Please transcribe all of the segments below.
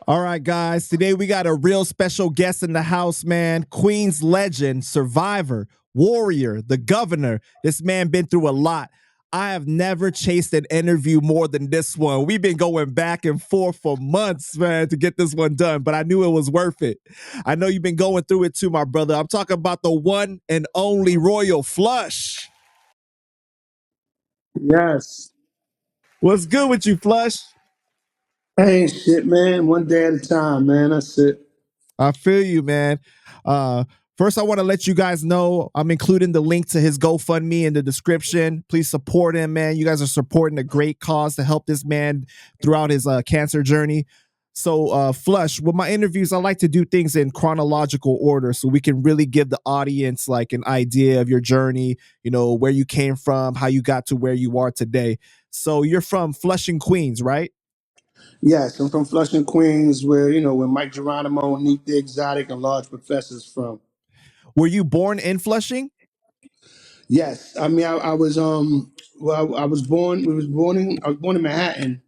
All right, guys. Today we got a real special guest in the house, man. Queens legend, survivor, warrior, the governor. This man been through a lot. I have never chased an interview more than this one. We've been going back and forth for months, man, to get this one done, but I knew it was worth it. I know you've been going through it too, my brother. I'm talking about the one and only Royal Flush. Yes. What's good with you, Flush? Ain't shit, man. One day at a time, man. That's it. I feel you, man. Uh, First, I want to let you guys know I'm including the link to his GoFundMe in the description. Please support him, man. You guys are supporting a great cause to help this man throughout his cancer journey. So, Flush, with my interviews, I like to do things in chronological order so we can really give the audience like an idea of your journey, you know, where you came from, how you got to where you are today. So, you're from Flushing, Queens, right? Yes, I'm from Flushing, Queens, where Mike Geronimo, Neat the Exotic, and Large Professors from. Were you born in Flushing? Yes, I mean, I was well, I was born. I was born in Manhattan.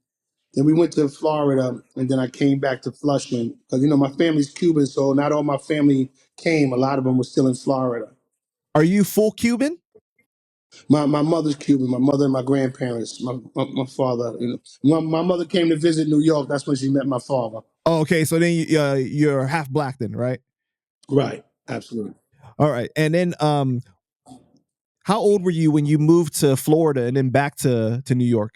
Then we went to Florida, and then I came back to Flushing because my family's Cuban, so not all my family came. A lot of them were still in Florida. Are you full Cuban? My mother's Cuban. My mother and my grandparents. My father. My mother came to visit New York. That's when she met my father. Oh, okay, so then you're half black then, right? Right. Absolutely. All right, and then how old were you when you moved to Florida and then back to New York?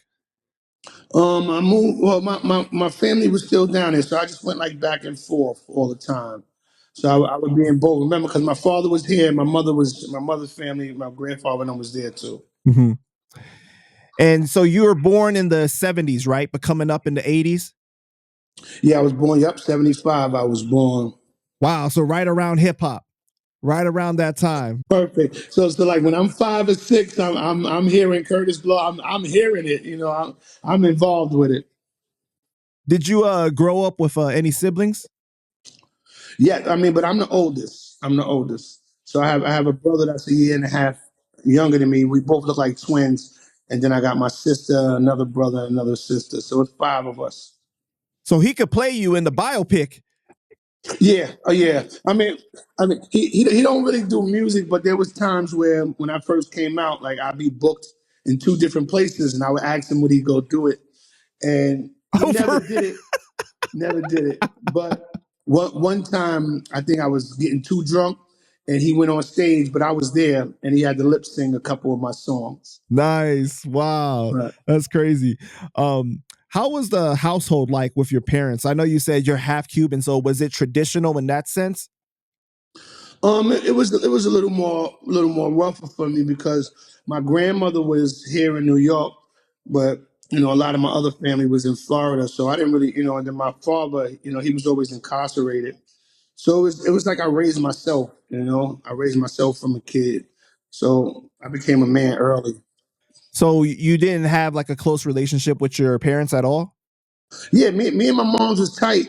I moved. Well, my family was still down there, so I just went like back and forth all the time. So I would be in both. Remember, because my father was here, my mother's family, my grandfather and them was there too. Mm-hmm. And so you were born in the 70s, right? But coming up in the 80s. Yeah, I was born. Yep, 75. I was born. Wow, so right around hip hop, right around that time. Perfect. So like when I'm 5 or 6, I'm hearing Curtis Blow. I'm hearing it. I'm involved with it. Did you grow up with any siblings? Yeah, I mean, but I'm the oldest. I'm the oldest. So I have a brother that's a year and a half younger than me. We both look like twins. And then I got my sister, another brother, another sister. So it's 5 of us. So he could play you in the biopic. Yeah, oh yeah. I mean, he don't really do music, but there was times where when I first came out, like I'd be booked in 2 different places, and I would ask him would he go do it, and he never Over. did it. Never did it. But one time, I think I was getting too drunk, and he went on stage, but I was there, and he had to lip sing a couple of my songs. Nice. Wow. Right. That's crazy. How was the household like with your parents? I know you said you're half Cuban, so was it traditional in that sense? It was a little more rougher for me because my grandmother was here in New York, but a lot of my other family was in Florida, so I didn't really, and then my father, he was always incarcerated. So it was like I raised myself, I raised myself from a kid. So I became a man early. So you didn't have like a close relationship with your parents at all? Yeah, me and my moms was tight,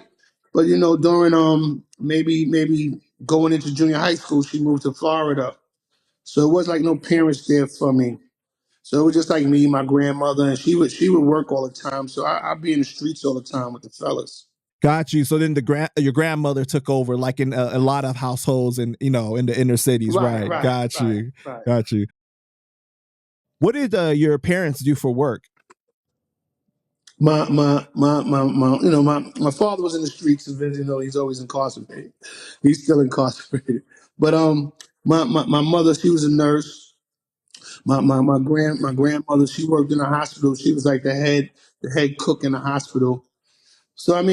but during maybe going into junior high school, she moved to Florida. So it was like no parents there for me. So it was just like me, my grandmother, and she would work all the time. So I'd be in the streets all the time with the fellas. Got you. So then your grandmother took over, like in a lot of households, and in the inner cities, Right, right? right, Got right, you, right. got you. What did your parents do for work? My father was in the streets, and he's always incarcerated. He's still incarcerated. But my mother, she was a nurse. My grandmother, she worked in a hospital. She was like the head cook in the hospital. So I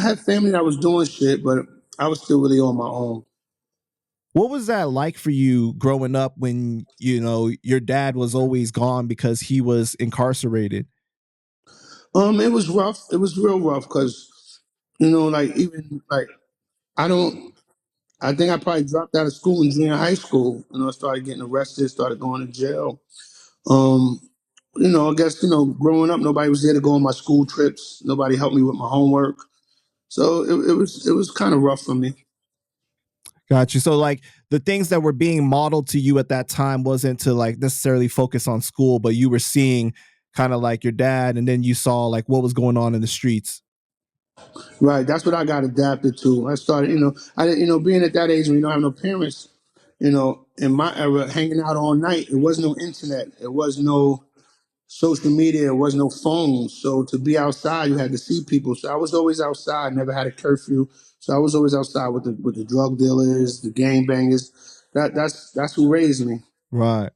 had family that was doing shit, but I was still really on my own. What was that like for you growing up when your dad was always gone because he was incarcerated? It was rough. It was real rough because like even like I don't. I think I probably dropped out of school in junior high school. I started getting arrested, started going to jail. Um, I guess growing up, nobody was there to go on my school trips. Nobody helped me with my homework, so it was kind of rough for me. Got you. So like the things that were being modeled to you at that time wasn't to like necessarily focus on school, but you were seeing kind of like your dad, and then you saw like what was going on in the streets. Right. That's what I got adapted to. I started, I didn't, being at that age when you don't have no parents, in my era, hanging out all night. It was no internet. It was no social media. It was no phones. So to be outside, you had to see people. So I was always outside. Never had a curfew. So I was always outside with the drug dealers, the gang bangers. That's who raised me. Right.